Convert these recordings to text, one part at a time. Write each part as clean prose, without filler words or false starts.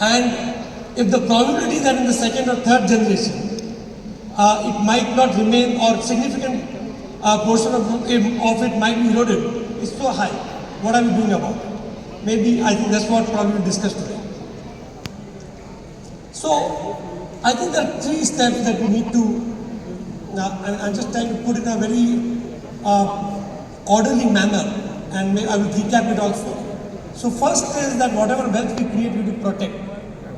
And if the probability that in the second or third generation, it might not remain or significant portion of it might be eroded, is so high. What are we doing about it? Maybe I think that's what probably we'll discuss today. So I think there are 3 steps that we need to, I'm just trying to put it in a very orderly manner, and I will recap it also. So first is that whatever wealth we create, we need to protect.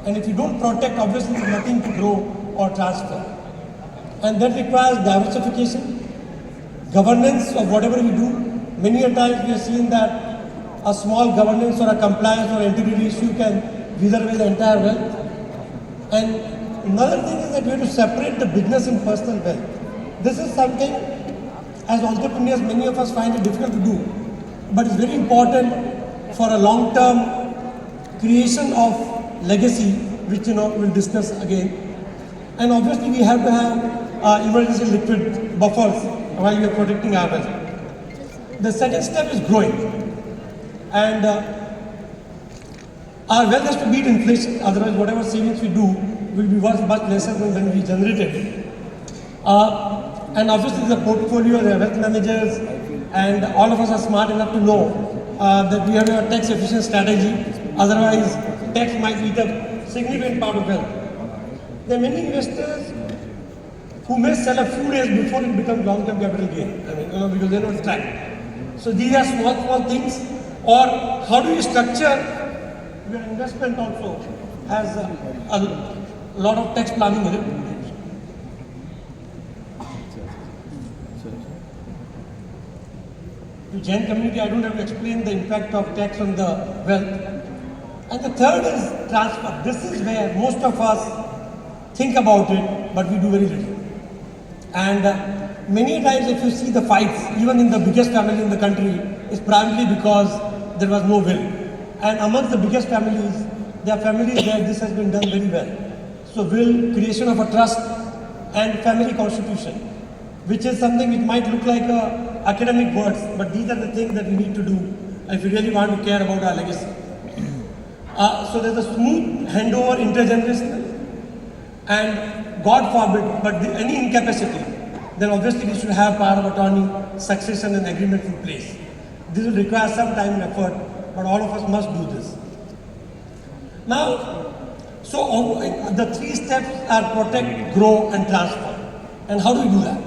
And if you don't protect, obviously there's nothing to grow or transfer. And that requires diversification, governance of whatever we do. Many a times we have seen that a small governance or a compliance or integrity issue can wither away the entire wealth. And another thing is that we have to separate the business and personal wealth. This is something, as entrepreneurs, many of us find it difficult to do. But it's very important for a long-term creation of legacy, which we'll discuss again. And obviously we have to have emergency liquid buffers while we are protecting our wealth. The second step is growing. And our wealth has to beat inflation, otherwise whatever savings we do will be worth much lesser than when we generated it. And obviously the portfolio, the wealth managers, and all of us are smart enough to know that we have a tax efficient strategy, otherwise tax might eat up significant part of wealth. There are many investors who may sell a few days before it becomes long-term capital gain. Because they don't track. So these are small things. Or how do you structure your investment also has a lot of tax planning with it. To Jain community, I don't have to explain the impact of tax on the wealth. And the third is transfer. This is where most of us think about it, but we do very little. And many times if you see the fights, even in the biggest family in the country, is primarily because there was no will. And amongst the biggest families, there are families where this has been done very well. So will, creation of a trust, and family constitution, which is something which might look like academic words, but these are the things that we need to do if we really want to care about our legacy. So there's a smooth handover intergenerational, and God forbid, but any incapacity, then obviously we should have power of attorney, succession and agreement in place. This will require some time and effort, but all of us must do this. Now, so the 3 steps are protect, grow and transfer. And how do we do that?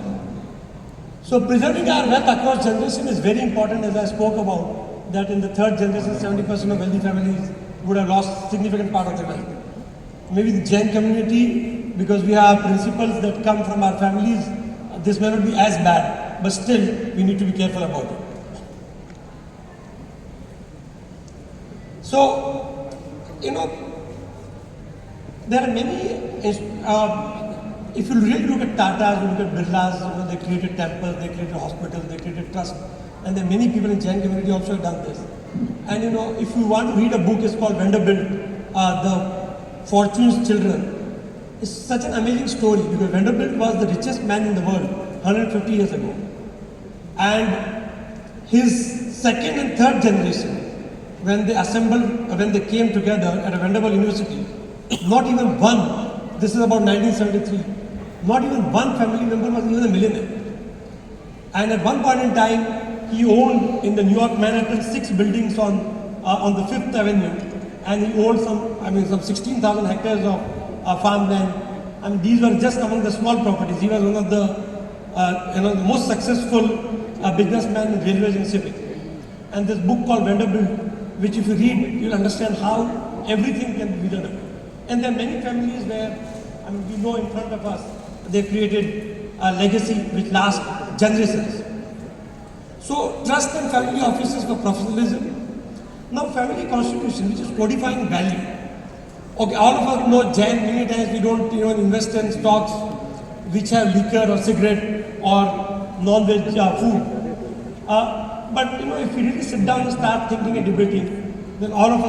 So preserving our wealth across generation is very important, as I spoke about, that in the 3rd generation, 70% of wealthy families would have lost significant part of their wealth. Maybe the Jain community, because we have principles that come from our families, this may not be as bad, but still we need to be careful about it. So, there are many, if you really look at Tatas, you look at Birlas, they created temples, they created hospitals, they created trusts, and there are many people in Jain community also have done this. And if you want to read a book, it's called Vanderbilt, The Fortune's Children. It's such an amazing story because Vanderbilt was the richest man in the world 150 years ago. And his 2nd and 3rd generation, when they came together at a Vanderbilt University, not even one, this is about 1973, not even one family member was even a millionaire. And at one point in time, he owned in the New York Manhattan 6 buildings on the 5th Avenue, and he owned some 16,000 hectares of farmland. These were just among the small properties. He was one of the most successful businessmen in railways and civic. And this book called Vanderbilt, which if you read, you'll understand how everything can be withered away. And there are many families where, we know in front of us, they created a legacy which lasts generations. So, trust and family offices for professionalism. Now, family constitution, which is codifying value. Okay, all of us know Jain, many times we don't invest in stocks which have liquor or cigarette or non-veg food. But if we really sit down and start thinking and debating, then all of us